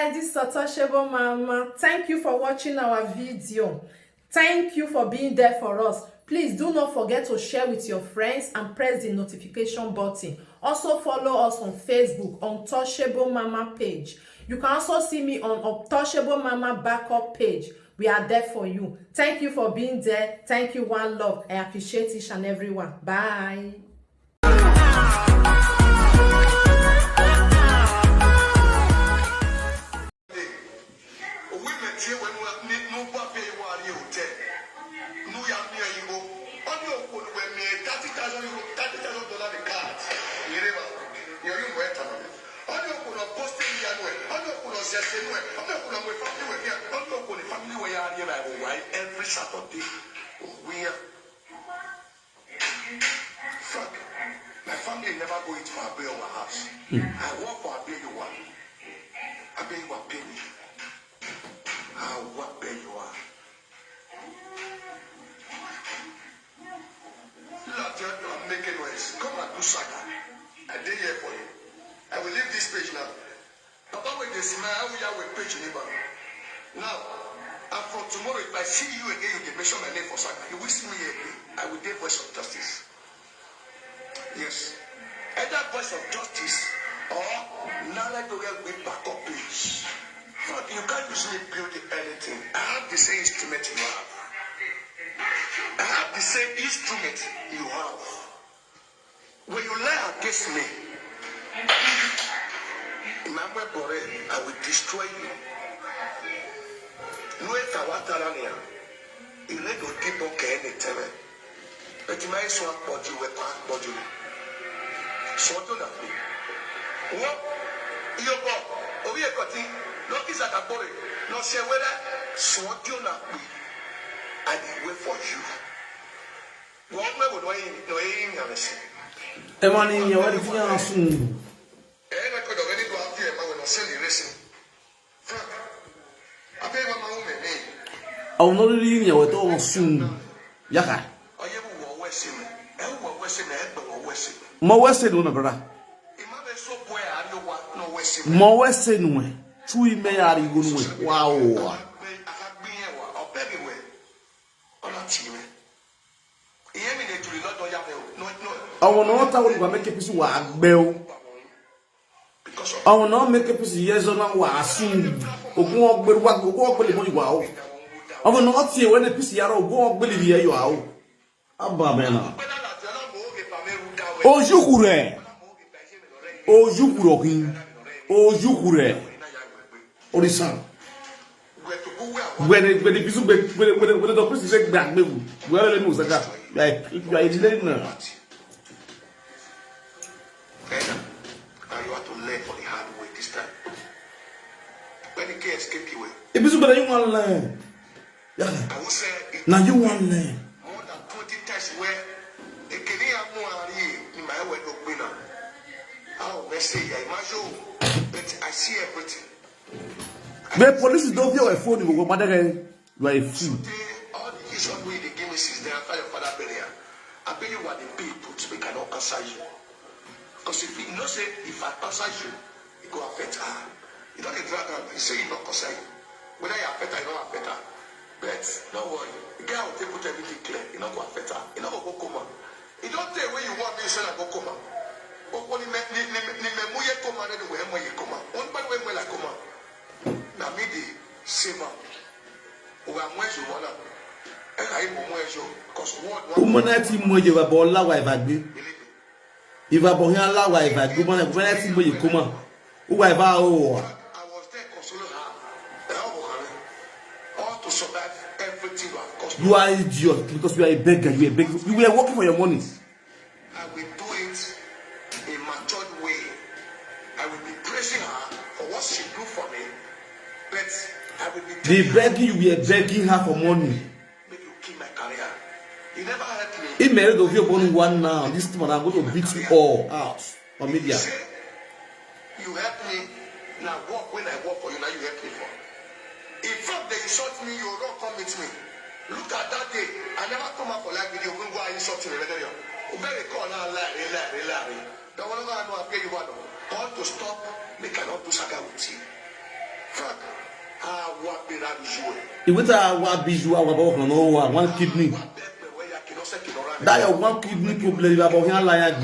guys, this is Untouchable Mama. Thank you for watching our video. Thank you for being there for us. Please do not forget to share with your friends and press the notification button. Also follow us on Facebook, Untouchable Mama page. You can also see me on Untouchable Mama backup page. We are there for you. Thank you for being there. Thank you, one love. I appreciate each and everyone. Bye. Every Saturday, we are Frank. My family never go into my bill house. I work for a bill you want. I pay you a penny. I what pay you are. I'm making noise. Come and do Saga. I did here for you. I will leave this page now. Papa, when they smile, we are with page neighbor. Now, and from tomorrow, if I see you again, you can mention my name for Saga. You will see me again. I will give voice of justice. Yes. Either voice of justice or now I go with backup page. But you can't use me build anything. I have the same instrument you have. I have the same instrument you have. When you lie against me, I will destroy you. No Tawatarania. You let the people care anytime. But you might swap body with body. So do that. What? You go. Oh, we are cutting. No, is that a boy? No, say whether so do not be. I wait for you. What may we no aim, Yamasi? Emani, you are the fiancé. And I could already go out here, but we're not selling listen. Frank, I pay my own name. I will not leave you with all soon. Yaka. Mo wese no brother. Mo wese no. Tui me ari gunu. Wow. I will not make a piece of bell. I will not make a piece of years on our soon. Walk with what walk with the wow. I will not see when a piece of yarrow walk with the you are. Abamena. Oh, Jukure. Oh, Jukurokin. Oh, Jukure. Orisan. When the Ibizugbe, when the person is back, well, it was a guy. Like, you are a learner. Ibizugbe, you want to learn. Now you want to learn. More than 20 times where the Kenyan in my way of winner. How they say, I imagine, but I see everything. The police don't hear a phone, you are a fool. All the issues we they give me since they after your father burial. I pay you what the people we cannot answer you. Because if you know say if I answer you, it go affect her. You don't get drag out, you say you not answer you. Whether you affect her, you don't affect her. But don't worry, the guy will put everything clear. You not go affect her. You not go coma. You don't tell where you want me to say I go coma. Only me muye coma then we muye coma. One by way like coma. Na me the saver. We are more you wanna. And I am more you because what Umonati moje wa bola wa evagbe. Iva bohia la wa evagbe mo na umonati moje coma. Uwa eva o. I was there consoling her. All to survive everything you have cost. You are idiot because you are a beggar. You are a beggar. You were working for your money. I will do it in a matured way. I will be praising her for what she do for me. But I will be They begging you, we are begging her for money. make you keep my career. You never helped me. If married of your born one now, this time I'm going to beat you all out on media. You help me now. Work when I work for you. Now you help me for. In fact, they insult me. You don't come with me. Look at that day. I never come up for live video. When go and insult me, very call now lie. The one I know I pay you one. I want to stop. They cannot do Saga with you. Fuck. What be that joy? If we tell what bijou about one kidney. That your one kidney problem about here like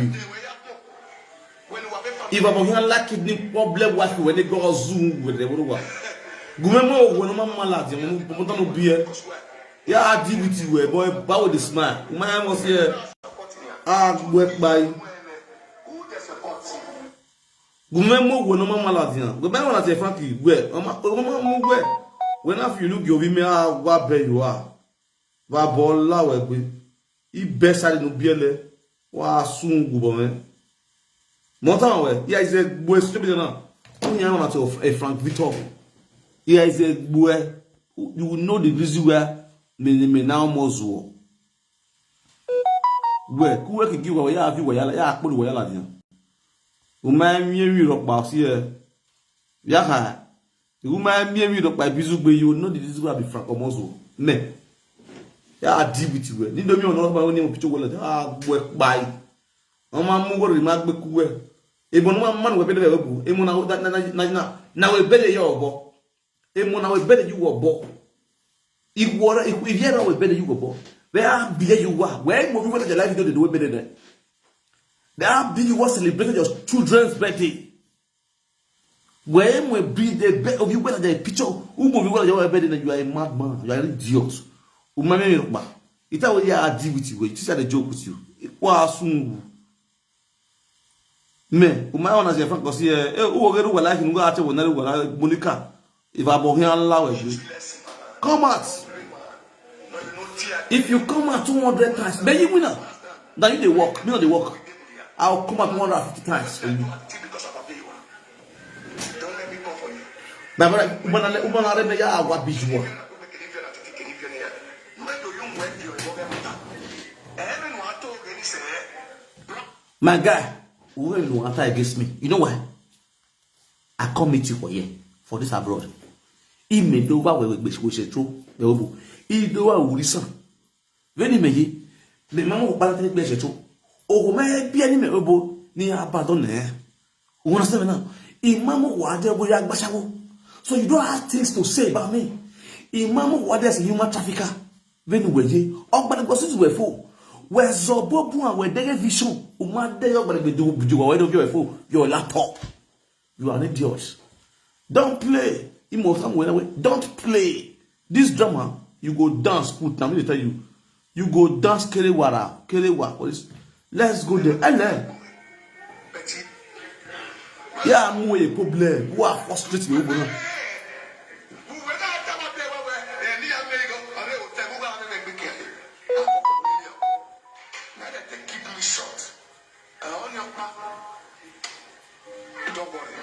if about here like kidney problem what when they go zoom with the one. Gumemo when no malady no beer. Yeah, I deal with you boy bow the smile. Man was here work by Gumemo when no malady. Go back on say frankly where when after you look you me what be you are. Va bola we gbe. Ibesari no biele wa sun gubo me. Montan we, here is a boy stupid now. Only I want to a Frank Victor. Here is a boy. You will know the reason where me now mozo. Where ku we give we ya fi we ya akpori we la dia. O ma mi wi ro pa si e. Ya ha. O ma mi wi ro pa Ibizugbe you know the reason where be Frank Omozo. Me. Ya deal with you. Ni do mi ono ba oni mo picture wala work by. O ma mu go ri ma gbe ku we. E bo no ma man we be de bu. E mo na we be de yo obo. E mo na we be de you obo. If you know we be de you obo. Where be you are. Where mo we the life you do we be de. There be you was celebrating your children's birthday. Where mo be the of you the picture. Who mo we go be de you are a madman. You are an idiot. Umame yokba ita we ya deal with you. You see the joke with you wa sun me umama wana se frank kosi o geru wala ki ngo ate wona wala monica if abo hin Allah we come out. If you come out 200 times be you winner then you dey work me no dey work. I'll come out 150 times for you. Don't let me go for you. Na bara umana rebe ya wa bijua. My guy, who will after against me? You know why? I come meet you for here, for this abroad. He made over where we should throw the obu. He do a listen. Very many, the man who balance the show. Oh, may be any obo near pardon there. You understand now? Imam Wade Boyak Bashago. So you don't have things to say about me. Imam Wade is a human trafficker. Very well, oh, but the bosses were full. Where Zobobu and where they vision, Umade Yobby do away of your phone, your laptop. You are an idiot. Don't play. Don't play. This drama, you go dance. Put now, let me tell you. You go dance Kerewa. Let's go there. Ellen. Yeah, I'm a problem. Who are frustrated me? Don't worry.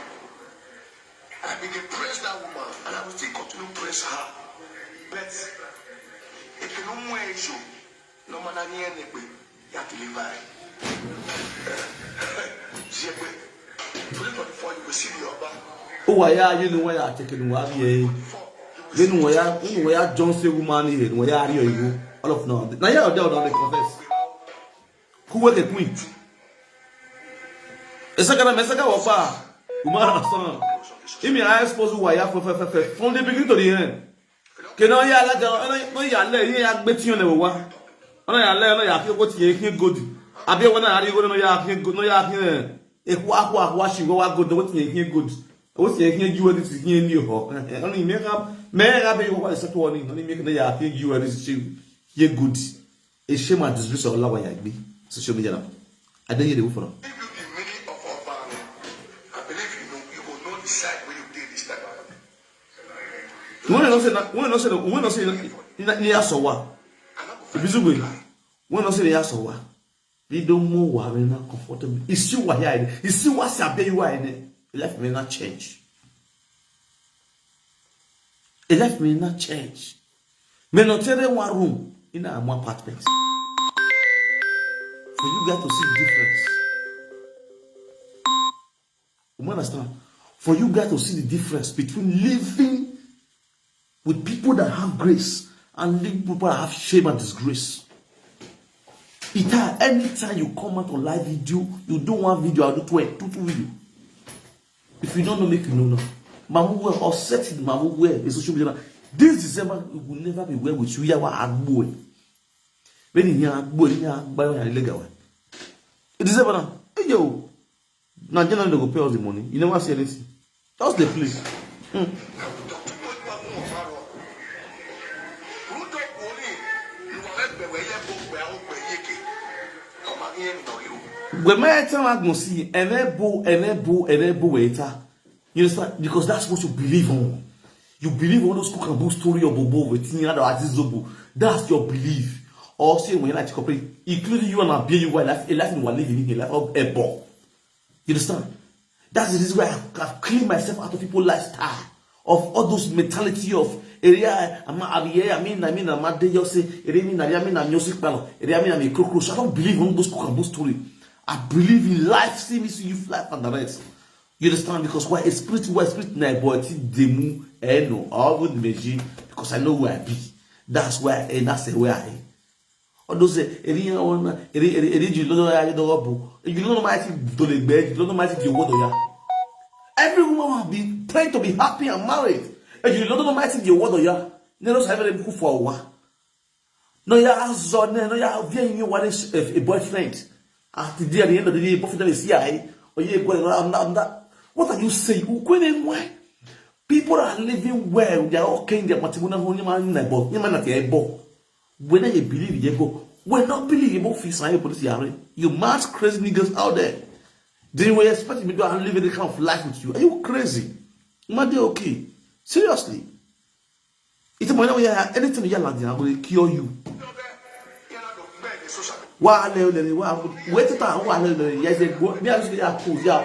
I begin to praise that woman and I will still continue to praise her. But if you don't want to, no matter anything, you have to live by. Before you will see your back. Oh, yeah, you know where I take it. You know where Johnson woman here, where are you? All of now. Now you're there on the confess. Who were the queen? Saga wapa. Umara son. Imi I suppose who I for from the beginning to the end. Can I ya no ya le ya gbeti on le wa. Ona ya le no ya fi go ti yin good. Abi wona ari go no ya fi good no ya fi eku akwa shi go wa good what yin good. O ti yin you what is yin ni ho. Ona me ga be go se to oni no make no ya fi you what is yin good. E shame and disgrace of Allah wa ya gbe. Social media now. I don't hear the word for them. When I say near Sowa, Ibizugbe, when I say near Sowa, we don't move where we're not comfortable. It's you what here, it's you what's a baby wine. Left me not change. It left me not change. Me not tell them one room in a more apartment. For you guys to see the difference. You understand? For you guys to see the difference between living with people that have grace and living with people that have shame and disgrace. Anytime you come out on live video, you do one video, I'll do two video. If you don't know, make you know now. Mamu or set in Mamu where social media. This December will never be well with you. Ya wa agbo. When you agbo, you agbo ya illegal. December now. Hey yo. Nigeria they go pay us the money. You never see anything. That's the place. When my time go see enable waiter. You understand? Because that's what you believe on. You believe on those cook and book story of Bobo with Ibizugbe. That's your belief. Or say when you like to cooperate, including you and a being life, a life you are living, a life of a ball. You understand? That's the reason why I've cleaned myself out of people's lifestyle, of all those mentality of area. I mean, I'm a day you say, I'm music panel, I'm a cockroach. I don't believe on those cook and book story. I believe in life, see me, see you life and the rest. You understand? Because why a spirit night boy demu no, I wouldn't imagine because I know where I be. That's where and that's where I am. Although say you don't know my every woman will be praying to be happy and married. And you don't know my thing, you word ya. Never have them cook for a while. No, ya son, no, ya viewing you what is a boyfriend. At the end of the day, both is here. Or you going around that. What are you saying? Why? People are living well. They are okay in their matrimonial home. When you believe you go, when not believe you won't feel police. You mad crazy niggas out there. They were expecting me to go and live in the kind of life with you. Are you crazy? Mad okay? Seriously? It's when we have anything you like, I'm going to cure you. Why wait a time? Why yes, they go. Me actually are cool. Yeah.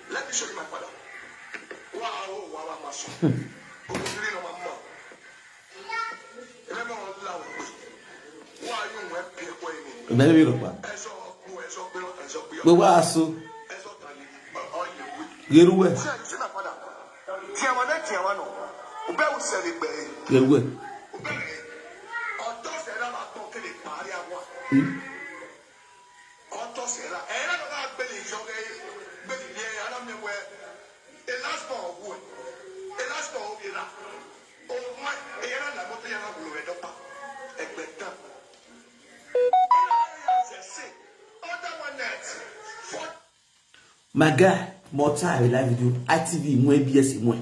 Let me show you my father. Wow, Maybe look back. We were so. Get away. Get away. My guy, more time live video. ITV more ABS more.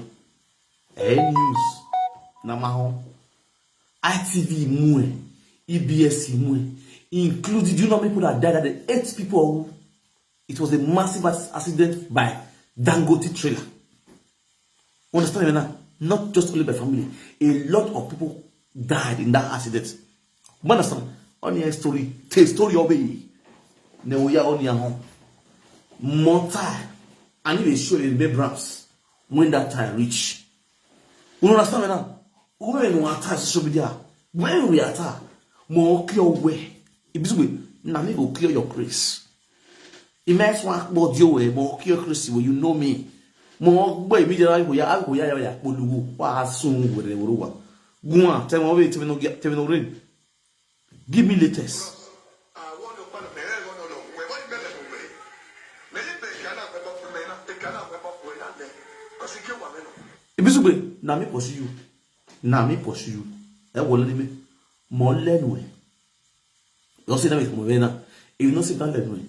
News. Na my home. ITV more. EBS more. Including, do you know how many people that died at the 8 people? It was a massive accident by Dangote trailer. Understand me now? Not just only by family. A lot of people died in that accident. You understand? On your story, tell story of it. No, we are on your home. More time. And if they show in Abrams when that time reach. You understand me now? When we attack social media, when we attack, more clear way. Ibizugbe, now me go clear your grace. Imagine one more deal way, more clear grace. You know me. More boy, immediately we are go ya polugu. Wa soon with the ruwa. Go on, tell me away, tell me no rain. Give me latest. Ibizugbe, na me pursue you. Na me pursue you. E wole ni me. Mo lenu e. You see that with mo na. If you not sit down lenu e.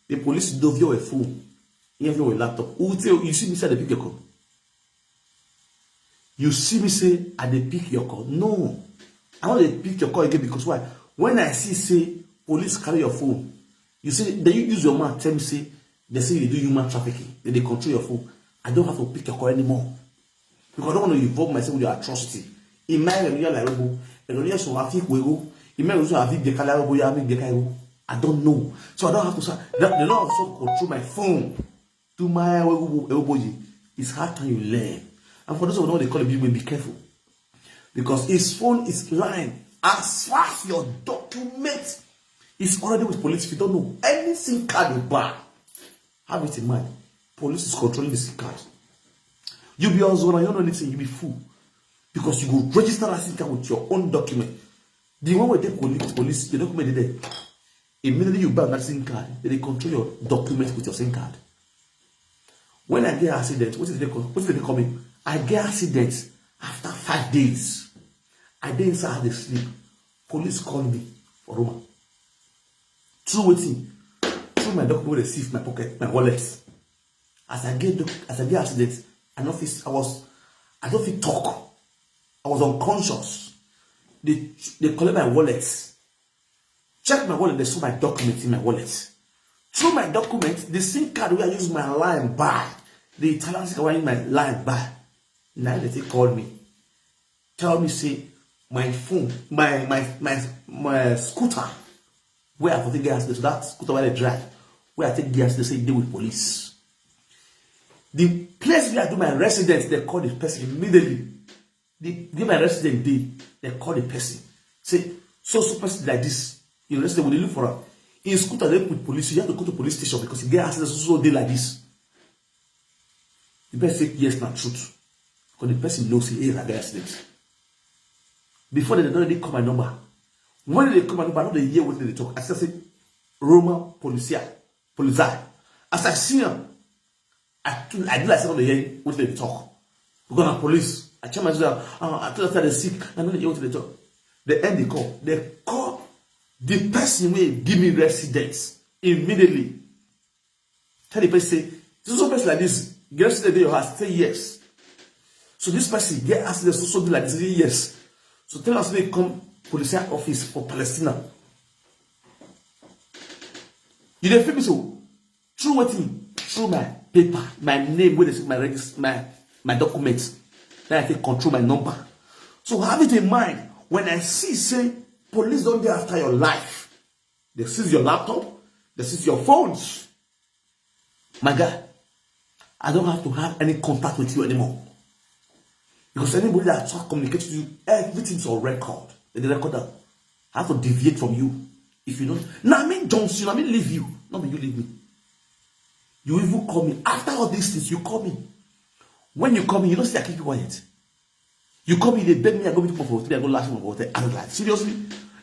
The police do view a phone. You have your laptop. You see me say they pick your call. You see me say I they pick your call. No. I want to pick your call again because why? When I see say police carry your phone, you say they use your mouth tell me say they say they do human trafficking. They control your phone. I don't have to pick your call anymore. Because I don't want to involve myself with your atrocity. In my area, like I don't know. So I don't have to say they don't have to control my phone. To my it's hard time you learn. And for those who know they call it, be careful. Because his phone is lying. As far as your document is already with police, if you don't know any SIM card you buy, have it in mind. Police is controlling the SIM card. You be also when you don't know anything, you be fool. Because you go register a SIM card with your own document. The one where they police, the document is there. Immediately you buy that SIM card, they control your documents with your SIM card. When I get accident, what is they call me? I get accident after 5 days. I didn't inside have the sleep. Police called me for Roma. Through waiting, through my document receipt, my pocket, my wallet. As I get accident, I don't feel talk. I was unconscious. They collect my wallet. Check my wallet, they saw my document in my wallet. Through my document, the SIM card where I use my line by, the Italian SIM card where I use my line by. Now they call me. Tell me, say, my phone, my scooter, where I take gas, so that scooter where I drive, where I take gas, they say deal with police. The place where I do my residence, they call the person immediately. They give my resident day, they call the person. Say, so person like this. You resident, when they look for her. In scooter, they put police. You have to go to police station because you get accident so day like this. The person say yes, not truth. Because the person knows he is a accident. Before they don't really call my number. When they call my number, I know they hear what they talk. I say Roma Policia. As I see them, I do like someone they hear what they talk. Because I'm police. I check myself. I tell them they're sick. I know they hear what they talk. They end the call. They call the person will give me residence immediately. Tell the person, say, this is a person like this. Get residence in your house. Say yes. So this person get accident so like this. Say yes. So tell us they come police office for Palestine. You don't feel me so through waiting through my paper, my name, where they say my documents. Then I take control my number. So have it in mind when I see say police don't go after your life. They seize your laptop, they seize your phones. My guy, I don't have to have any contact with you anymore. Because anybody that tries to communicate with you, everything's on record. The recorder. I have to deviate from you. If you don't. Now I mean Johnson, I mean leave you. Not you leave me. You even call me. After all these things, you call me. When you call me, you don't say I keep you quiet. You call me, they beg me, I go meet people for 3, I go last one for 10. I'm like, seriously?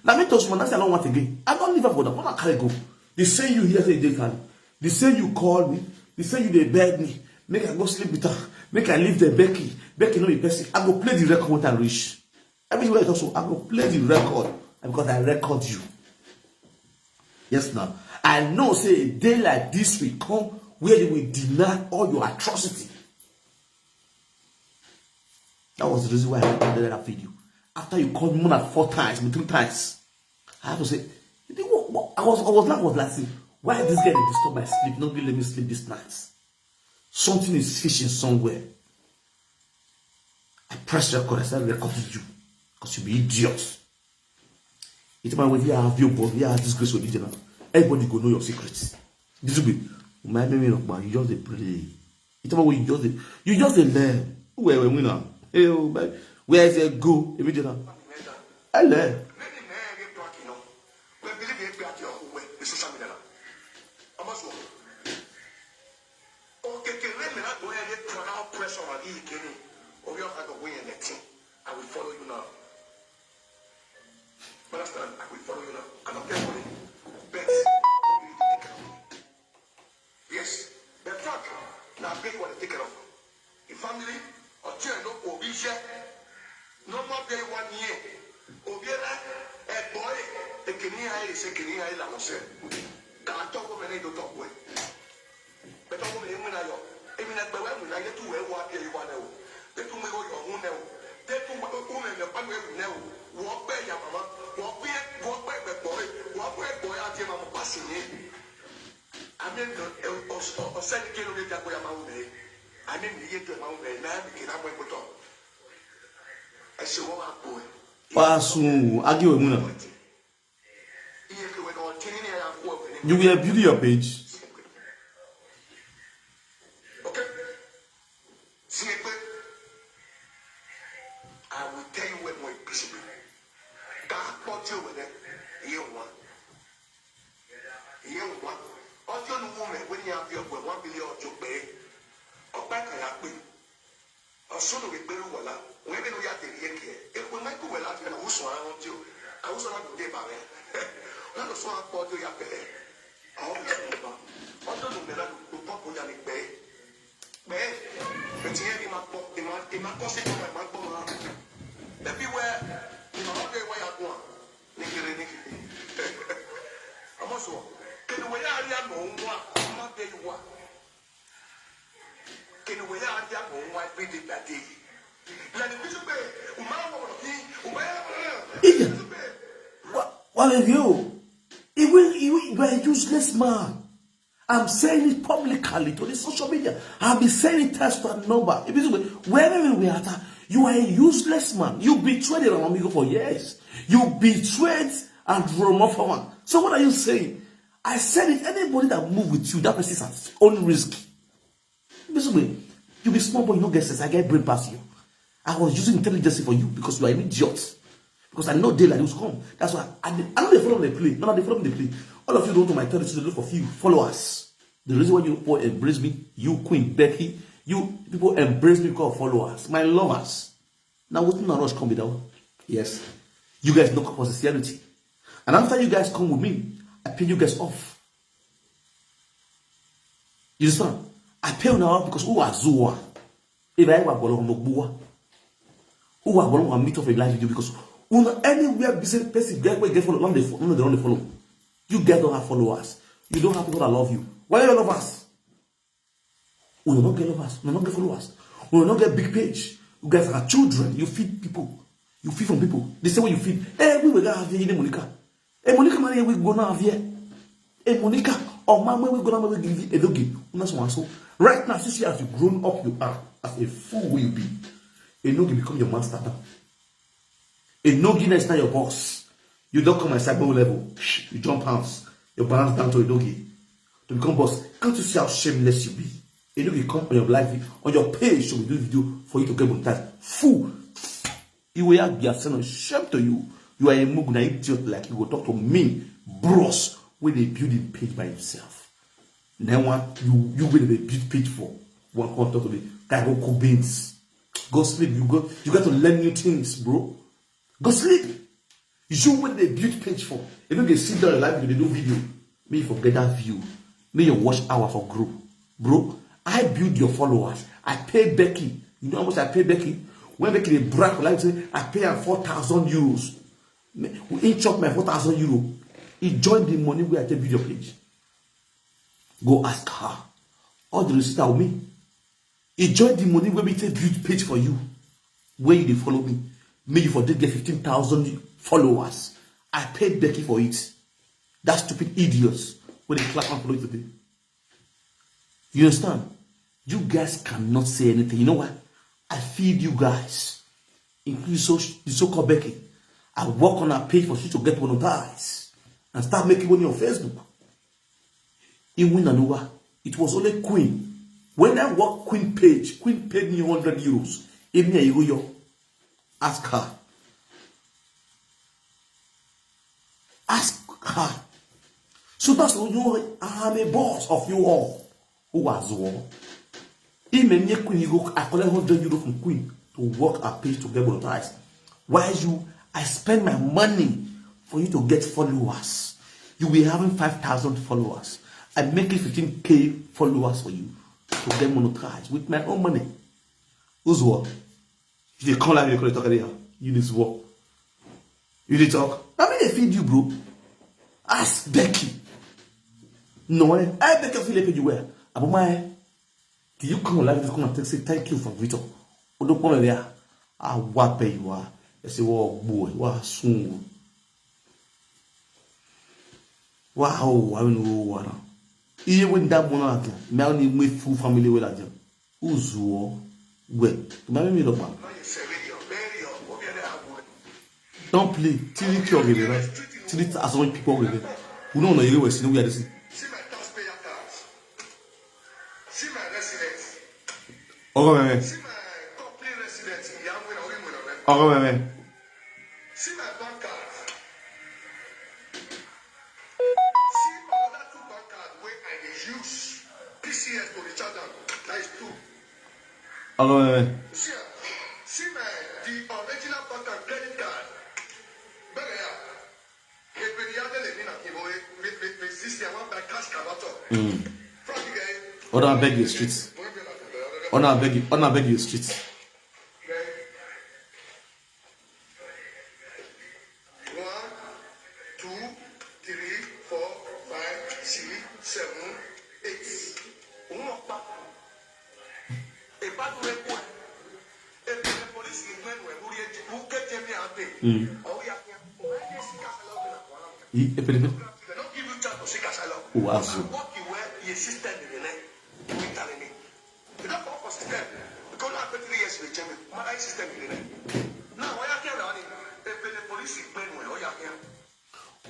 Now me touch man, I say I don't want again. I don't leave her for that. What I carry go? They say you here, say they can. They say you call me. They say you they beg me. Make I go sleep with her. Make I leave the Becky. Becky no be person. I go play the record when I reach. Everywhere I talk so, I go play the record. Because I record you. Yes, now. I know, say, a day like this will come where you will deny all your atrocity. That was the reason why I recorded that video. After you called me more than 4 times, 3 times, I have to say, I was like, why this guy disturb my sleep? Not really let me sleep this night. Something is fishing somewhere. I pressed record, I started recording you. Because you be idiots. It's my way, yeah, I have your body, yeah, I have disgrace with you. Everybody go know your secrets. Ibizugbe, my memory of man, you just a play. It's my way, you just a learn. Where we now? Where is it go? Immediately. I learn. I will follow you now. Understand? I will follow you now. I don't care for it. Bet. Yes. The fact now pay what they take care of. The family or children no obisha. No more pay 1 year. Obiera a boy. The Kenya is a Kenya la mose. Can't talk about any to talk with. But I'm going to win. I mean, at the way when I get to where what you want to. They told me your own now. They told me the family now. Walk back, your mama. Walk back, boy. Walk back, boy. I tell my passing in. I mean, or send a kilo of your mouth. I mean, the year to my own. Now, because I'm going to talk. I said, oh, boy. Pasu, argue with Muna. You will beauty your page. Okay. See it, I will tell you what my bishop is. God brought you with it. You want. You want. All your woman, when you have your 1 billion to pay, or back and happy, or soon we pay you well. When we have the year, it will make you well out and who's around you. I was around the day, Now, so I called you Yapele. I always remember. I don't know that you talk with Yannick Bay. Bay, but here in my cousin, my mom, everywhere, in my other way at one. Nicky. I'm also. Can we are no one? I'm not there you are. Can we are no one? We did that day. Like Ibizugbe, What are you? You are a useless man. I'm saying it publicly to the social media. I've been saying it test to a number. Wherever we are, you are a useless man. You betrayed the Amigo for years. You betrayed and Roma for one. So what are you saying? I said it. Anybody that move with you, that person is at his own risk. You be small boy, you don't get sense. I get brain past you. I was using intelligence for you because you are an idiot. Because I know daylight will come. That's why I know they follow the play. No, they follow the play. All of you don't know my territory to look for few followers. The reason why you people embrace me, you Queen Becky, you people embrace me because of followers, my lovers. Now what not rush come without? Yes. You guys know for sincerity. And after you guys come with me, I pay you guys off. You understand? I pay you now because who are Zua? If I ever go on who are going to meet up a live video because anywhere business person get follow, they don't follow. You guys don't have followers. You don't have people that love you. Why do you love us? We will not get lovers. We will not get followers. We will not get big page. You guys are children. You feed people. You feed from people. The same way you feed. Hey, we will have here in Monica. Hey, Monica, man, we go now here. Hey, Monica, or mama, we go now. We give you a doggy. Right now, since you as you grown up, you are as a fool will you be. A nogi become your master now. A nogi is not your boss. You don't come at cyber level. You jump house. You balance down to a nogi to become boss. Can't you see how shameless you be? A nogi come on your live on your page to do video for you to get monetized. Fool. You will be a son of shame to you. You are a mugna idiot like you will talk to me, bros, with a building page by himself. Then one you will be build page for one come talk to me. Guy go cook beans. Go sleep. You got to learn new things, bro. Go sleep. You when they build page for. If you can sit down live with a new video, may you forget that view. May you watch hour for group. Bro, I build your followers. I pay Becky. You know how much I pay Becky? When Becky they brag like say, I pay her 4,000 euros. We each up my 4,000 euros. He joined the money where I take video page. Go ask her. All the receipt with me. He joined the money where we take build page for you. Where you they follow me. May you for they get 15,000 followers. I paid Becky for it. That stupid idiots when they clap and follow it today. You understand? You guys cannot say anything. You know what? I feed you guys, including the so-called Becky. I work on her page for you to get monetized and start making money on Facebook. In Winanua, it was only Queen. When I work Queen page, Queen paid me 100 euros. Give me a euro. Ask her. Ask her. So that's what you know. I'm a boss of you all. Who are Zwo? Even if Queen, you go, I collect 100 euros from Queen to work a page to get monetized. Why I spend my money for you to get followers. You will be having 5,000 followers. I make it 15k followers for you to get monetized with my own money. Who's what? If you come like you talk here, you need to work. You need to talk. I mean, they feed you, bro. Ask Becky. No, I Becky feel like you were. About my. Do you come live to come and say thank you for Vito? Or don't come there. I what pay you are. I say, oh boy, what soon. Wow, I don't know what. Even when that one again, me only with full family with that. Who's who? Well, maybe me look man. Don't play. Till you kill me, right? Till it as many people with it. Who don't know you were seeing we are the same. See my taxpayer cards. See my residence. Oh, man. See my company residence in Yamwin or Wimwin. Oh, man. See my bank cards. See another two bank cards where I use PCS to recharge them. That is two. Oh, man. See the original bank and credit card. Better yeah. Or I beg you streets. Or I beg you streets. 1, 2, 3, 4, 5, 6, 7, 8.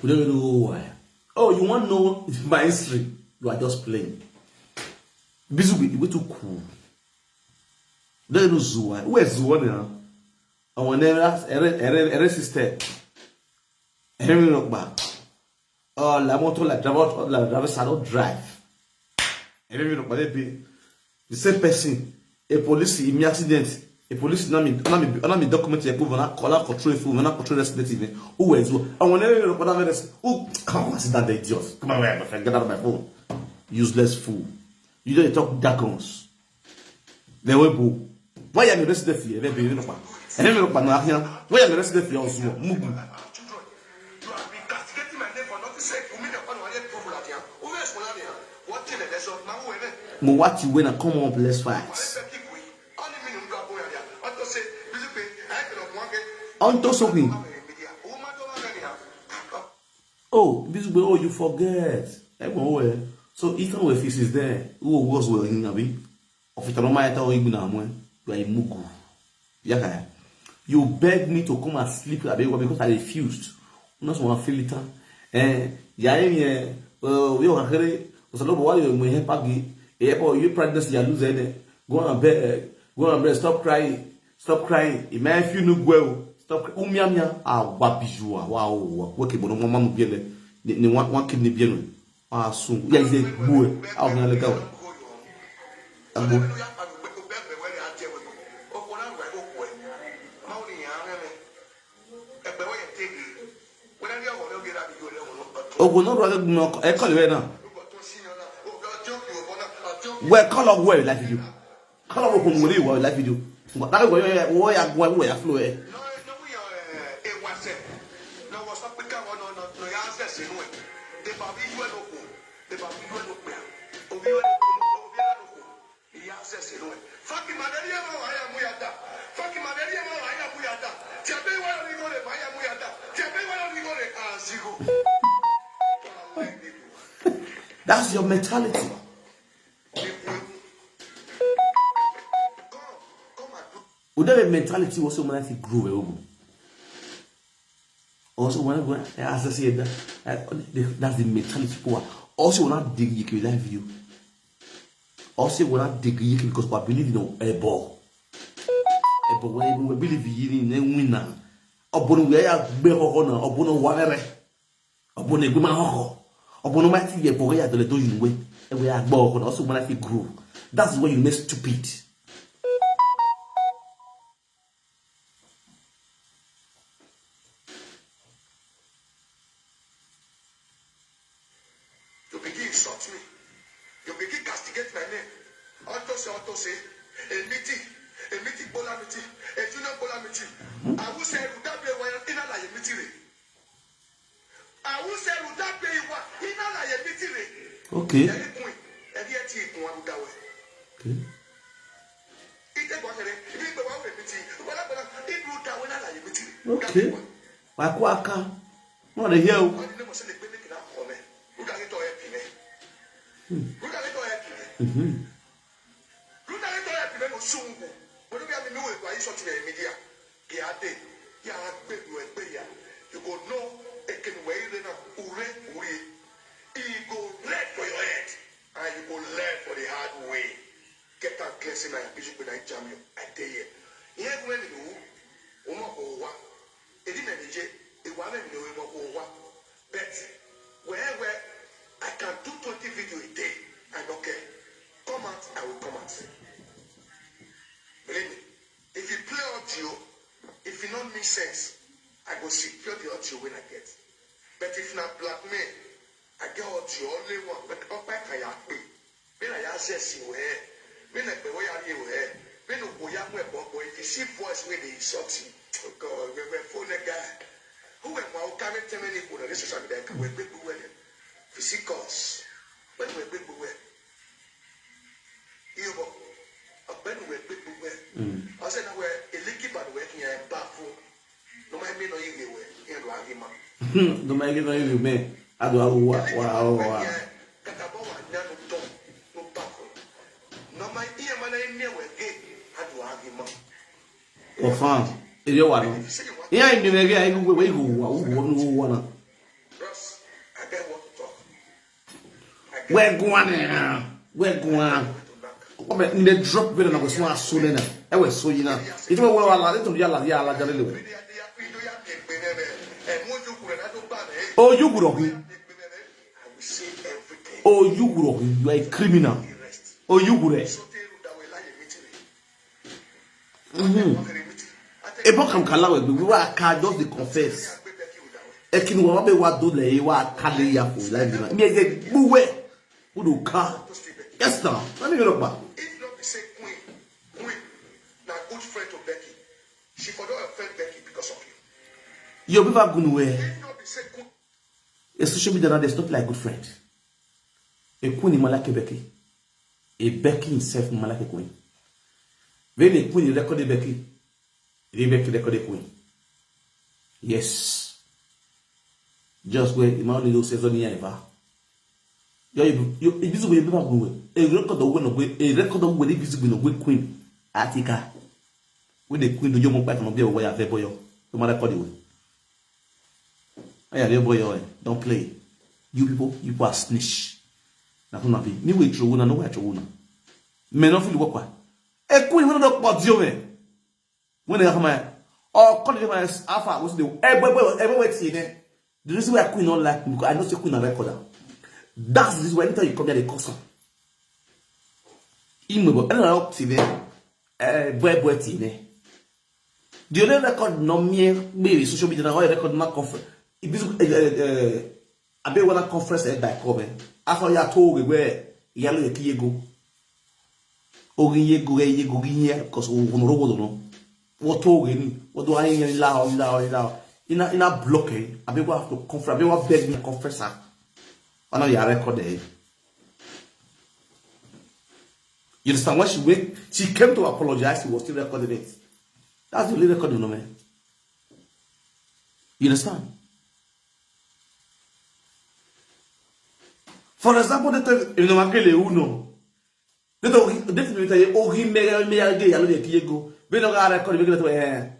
We don't know why. Oh, you want to know my history? You are just playing. Ibizugbe, you way too cool. Don't know Zua. Who is Zua now? I want to sister. Henry Rockba. Oh, la moto la driver salon drive. Henry Rockba, the same person. A police in accident. A police na me document e prove na call control full na control resident who is who. I want to report that who come on sit down the idiot. Come on, my friend, get out of my phone. Useless fool. You don't talk jargons. The webo. Why am I resident here? Ebe be no pa. Ebe no pa na ahia. Why am I resident here also? Mugu. You have been castigating my name for nothing sake. You mean upon one proof that here. Who is Molania? What thing that so now we Mo what you win and come on, let's fight. Onto something. Oh, Ibizugbe, oh, you forget. So Ethan Wefis is there. Who was well in Nabi? Of it, no matter how you are a mugu. Yeah, you begged me to come and sleep at because I refused. Not one feel it. We are here. Was a lot of while you may have pagi. You pregnancy, you lose any. Go on bed. Stop crying. Stop crying. If you know well. Stop umiamia wabijua wow weke bono mama mubiele ni wan kidney bienu sun ya ize bue au na legal abo ogo no ro no e call we na we call of where like video call of ko ngori wo like video that go wo ya flow e That's your mentality. Whatever mentality also when I think grow. Also when as I said that's the mentality power. Also when I dig you can live you. Also when I dig you because I believe in a ball. A ball when we believe in a winner. Obon we are be hono obon wanere. Obon eguma hoho. Obon ma ti ye boy ya dole do you way. And we are ball also when I think grow. That's why you make stupid. Insult me. You begin castigate my name. Auto say, a meeting, bola meeting, a junior bola meeting. I will say, would that be why in a meeting? I will say, would that be what in a meeting? Okay. And yet, one would away. Okay. Okay. Wakwaka. What the hell? You go know it can wait in a you go red for your head and you go learn for the hard way. Get that blessing and Ibizugbe and jam you. I tell you. Here when you it didn't it wasn't but where I can do 20 videos a day and okay. Come out, I will come out. Believe me. If you play audio, if it don't make sense, I go secure the audio when I get. But if not blackmail, I get audio only one. But up back I access you here. Me na be where you here. Me no go ya mo boy. If you see voice where they insult you, oh God, we phone a guy. Who am I? Can I tell me this is something that can we big boy? Physicals. When we big boy. You go. When we big boy. I said now we're a leaky bad working here back. No my me no you way. Here do I give no my no you me. I do wow. Katabo wa nyano tom no back. No my ear man I near we gate. I do I give Confirm. Is your one? Yeah, in the maybe I go where you wanna. Ross, I get what to talk. We're going. In the drop better than I was not so then. I was so you know. It was well a little yalla. Oh, you would oh, you would you are a criminal. Oh, you would a book can call we were just the confess. A king will be what do they were calling ya for life. Me a boo who do car. Yes, now. Let me look back. If not, say Queen, now good friend to Becky. She forgot her friend Becky because of you. You'll be back good way. If not, say Queen. A social media now, they stop like good friend. A queen in Malaki Becky. A Becky himself in Malaki Queen. When a queen recorded Becky, Becky recorded Queen. Yes. Just where Emmanuel Lilo says on the ever. Ibizugbe be back good way. A record of when Ibizugbe no good queen. Atika. When the queen do you back on the way of the boy. No matter what you will. Boy, don't play. You people are snitch. Na fun na bi. Me we trowo na no we trowo na. Me no feel work. E queen we no pọ̀ dio me. When they come or call them as alpha was the everywhere see there. The reason why queen not like me because I know say queen na recorder. That's the reason why anytime you come here they cause am. Imbo and I see there. Boy see there. The only record no me maybe social media na record na conference. Ibizugbe abe wana conference e by come. After ya told where yellow a kiego. Yego because no. What told what do I allow? In a blockade, I be have to conference, I be beg me confess. I know you record there. You understand when she came to apologize, she was still recording it. That's the only recording, no man. You understand? For example, il ne manque les uno. Definitely, oh, he made a day, I know Kiego. We don't have a record,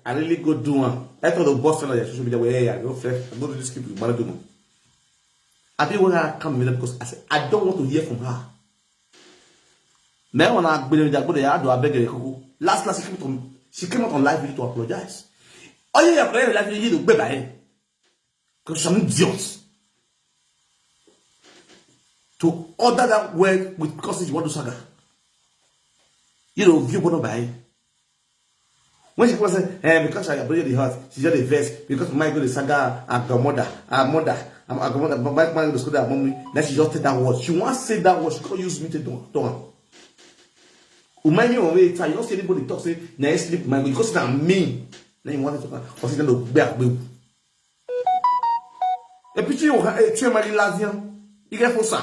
I really go do one. I thought the boss on social media way, I go fresh, I go to this people, but I don't know. I didn't want to come with them because I said, I don't want to hear from her. Now, when I've been in that body, I do a beg her. Last, she came out on live video to apologize. Oh, yeah, I live video to baby. Because some idiots. To order that word with because you want to Saga. You know, view what by. When she was saying, because I believe the heart, she just a verse, because my God is Saga, I'm mother, my man is good at mommy. Then she just said that word. She wants to say that word, she can't use me to do. Umani on way, you don't see anybody talk, say, now sleep, my God, because it's me. Then you want to talk, or say, no, bear, a picture of a chair, my Lazian, you get for sa.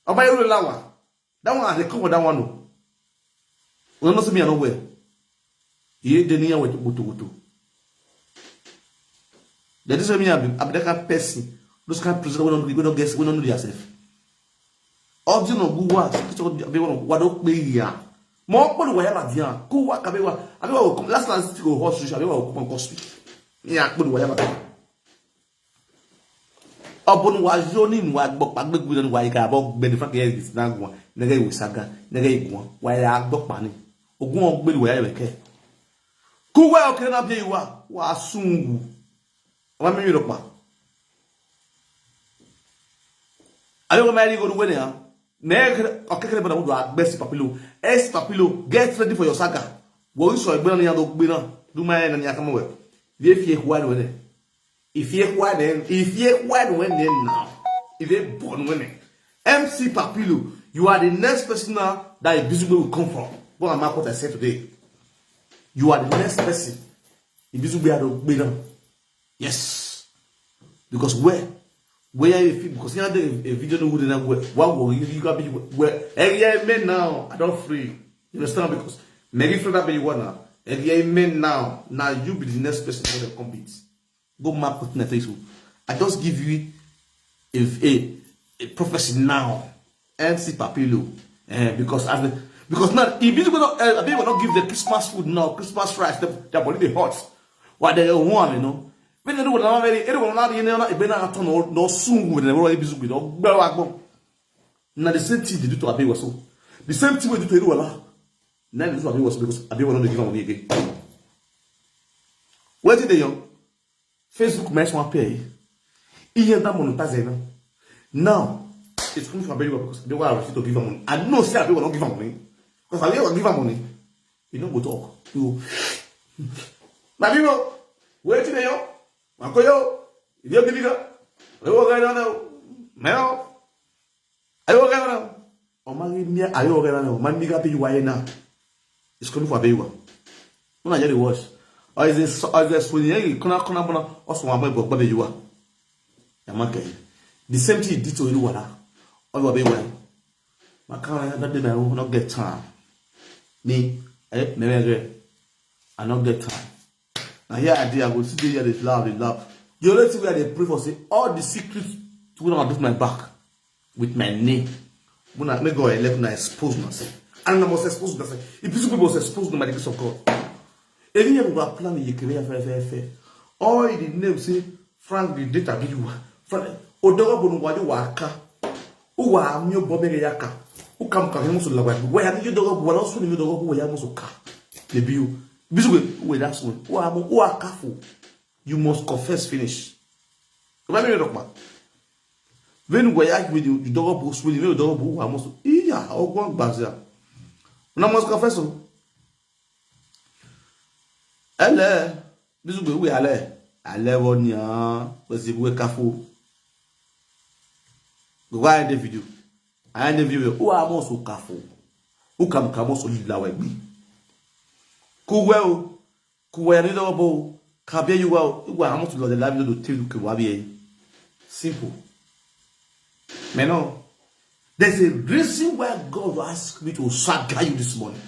Oba you lawa. That one they cover that one. We no see me nowhere. Ye dey near with butu. That is me abdeka person. Those kind of president we don't guess we don't know yourself. Oji no guwa so be one wa do pe ya. Mo po wa ya la dia. Ku wa ka be wa. Abi wa last go host social. Abi wa ko kon speak. Ya po wa ya ba. Obon wa joni wa gbokpa gbegbu ni wa ika abo gbe different years na gwa nega iwe Saga nega igwa wa ya gbokpa ni ogun ogbe wa ya beke ku wa o kire na bi wa sungu wa mi ro pa ayo ma ri go do we ni ha na okekere bana wo do agbesi papilo get ready for your Saga wo so egbe na ya do gbe na do ma ya na ya kama we vie fie kwa ni we if you when then now, if you born winning, MC Papilo, You are the next person now that Ibizugbe will come from. Go and mark what I said today. You are the next person. Ibizugbe had to be done. Yes. Because where you feel, because you have a video no good enough where you got be where every men now I don't free. You understand? Because maybe for that be you now. Every men now you be the next person for the compete. Go mark what I tell. I just give you a prophecy now. MC Papilo. Because now if you will not give the Christmas food now, Christmas rice, their body they hot. What they want, you know. When they do not very, everyone not in there, be not no soon with the royal Ibizugbe, no bell. Now the same thing they do to Abi was so. The same thing we do to Eruwala. Now this Abi was because Abi will not give money again. Where did they young? Facebook mess one pay. He had that monetize now. It's coming from Abi because they were refused to give money. I know say Abi will not give money. Because Abi will give money. You don't go talk. You. My people, where did they young? Makoyo, idio bibiga. Ayo gana na. Meo. Ayo gana na. Omagi mia ayo gana na. Mamiga bi waye na. It's coming for Abewa. Una jeri watch. Or is this swing kuna bona also wa mebo gba bewa. Yamake. The same thing did to Eruwala. Oyo Abewa. Makana that day I will not get time. Me, I not get time. And here I go sit there, they laugh. You only see where they pray for, say, all the secrets to when I do my back with my name. When I make God elect, I expose myself. And I must expose myself. If people must expose them by the grace of God. Any of our plan, you can fair. All the name say, Frank, the data give you. Frank, Odoga Bonwadi Waka. Who are new Bobby Yaka? Who come to the Lawak? Where you dog? What else will you dog? Who are you? The view. Bizugbe, that's one. Who are careful? You must confess finish. Remember your document. When we are with you, the dog books will you dog who are most yeah, or one bazar. Now must confess. Alle, Bizugbe, we are alle one ya, was the way careful. Why in the video? I in the video, who are most so careful? Who come also live like me? Kuwe ni dobo kabia you wa amo to the live do tell you wa be simple. Mais no, there's a reason why God asked me to Saga you this morning.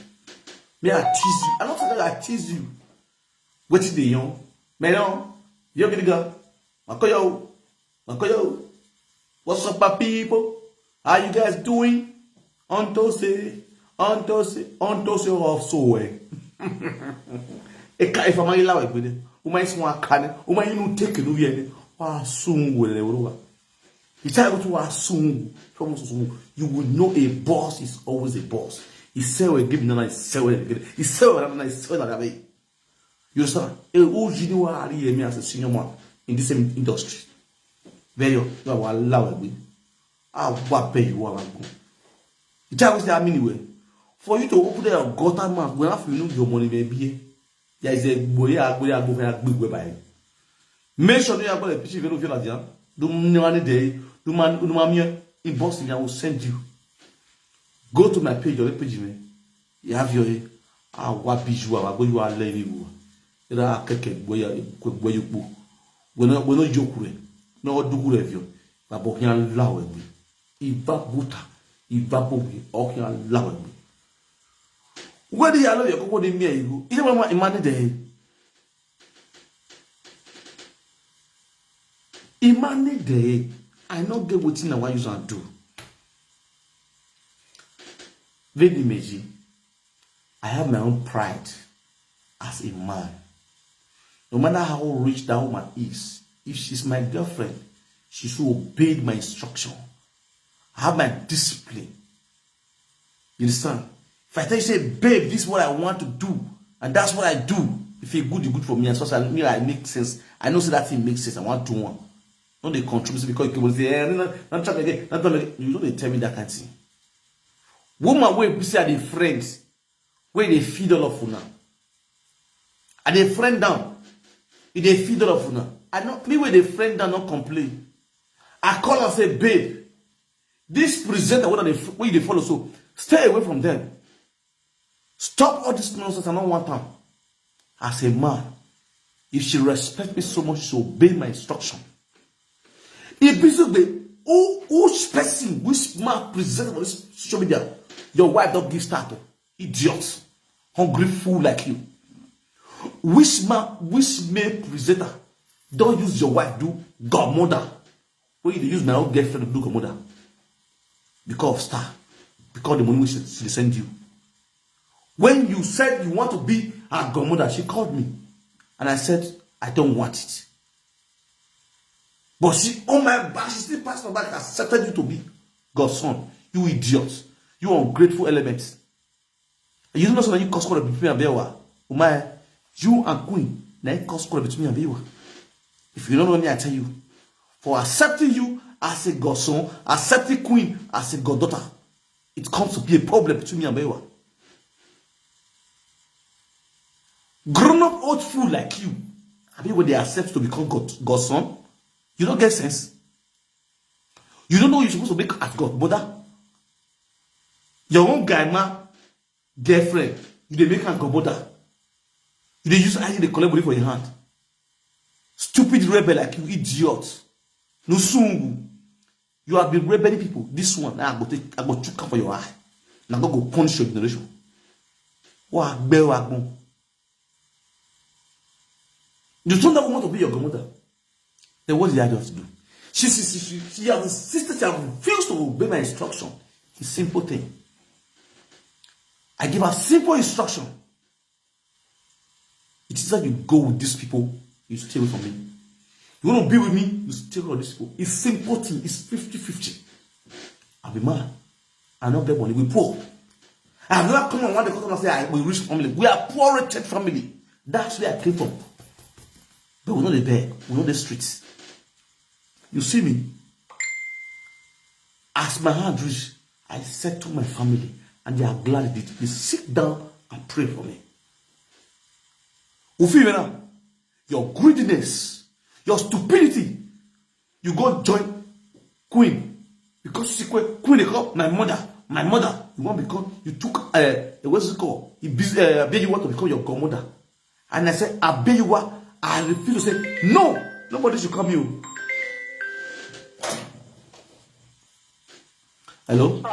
May I tease you? I'm not saying that I tease you. What is the young? Mais no, you get go. Makoyo. What's up, my people? How you guys doing? Ontose of so if I'm allowed with it, might want cannon, might you take it over soon will over. It's able to assume you will know a boss is always a boss. He said we're giving another sell it. He said another sell that way. You understand? Me as a senior man in the same industry. Very you are allowed with. What pay you are going. It's always there anyway. For you to open your gutter mouth, when you know your money may be there is a boy go by. Make sure you have got a picture of your idea. Do money day, do man inbox me, I will send you. Go to my page or the page me. You have your what visual, I go you are lady. You are keke where you go. We're not joking. No do good review. But bokian law me. Iba buta, iba bogi, okian law me. Where do you allow your go in me? You don't want money there. Imani day, I not get what I want you to do. Very meji, I have my own pride as a man. No matter how rich that woman is, if she's my girlfriend, she should obey my instruction. I have my discipline. You understand? If I tell you, say, babe, this is what I want to do, and that's what I do. If it's good, it's good for me, and so I make sense. I know so that thing makes sense. I want to do one. Don't they contribute because you can say, not try again, not try again. You don't tell me that kind of thing. Woman, where we see are the friends, where they feed all of una. And they friend down, if they feed all of una. I not me where they friend down, not complain. I call and say, babe, This presenter, when they follow, so stay away from them. Stop all this nonsense. I don't want them. As a man, if she respects me so much, she obey my instruction. Ibizugbe, which person, which man present on this social media, your wife don't give start to? Idiot. Hungry fool like you. Which male presenter don't use your wife do godmother? When you use my own girlfriend to do godmother. Because of star. Because of the money she send you. When you said you want to be a godmother, she called me. And I said, I don't want it. But she, on my back, she still passed my back, accepted you to be God's son. You idiot. You ungrateful element. You don't know that you cause quarrel between me and Bewa. Umay, you and Queen, now you cause quarrel between me and Bewa. If you don't know me, I tell you. For accepting you as a Godson, accepting Queen as a goddaughter, it comes to be a problem between me and Bewa. Grown up old fool like you, I mean, when they accept to become God's son, you don't get sense. You don't know you're supposed to make as God mother. Your own guy, man, girlfriend, you make her God mother. You dey use ID, they collect money for your hand. Stupid rebel like you, idiot. No soon. You have been rebelling people. This one, I go choke for your eye. Now go punish your generation. What bell. You don't ever want to be your grandmother. Then what did I have to do? She has insisted, she has refused to obey my instruction. It's a simple thing. I give her simple instruction. It is that you go with these people, you stay away from me. You want to be with me, you stay away from these people. It's simple thing. It's 50-50. I'll be mad. I don't get money. We poor. I have never come on one day and say we rich family. We are poor, wretched family. That's where I came from. But we're not the bed. We're not the streets. You see me? As my hand reached, I said to my family, and they are glad they did. They sit down and pray for me. Ufimena, your greediness, your stupidity, you go join Queen. Because you see Queen, they call my mother. You want to become, you took, what's it called? You want to become your godmother. And I said, I refuse to say, no, nobody should come here. Hello?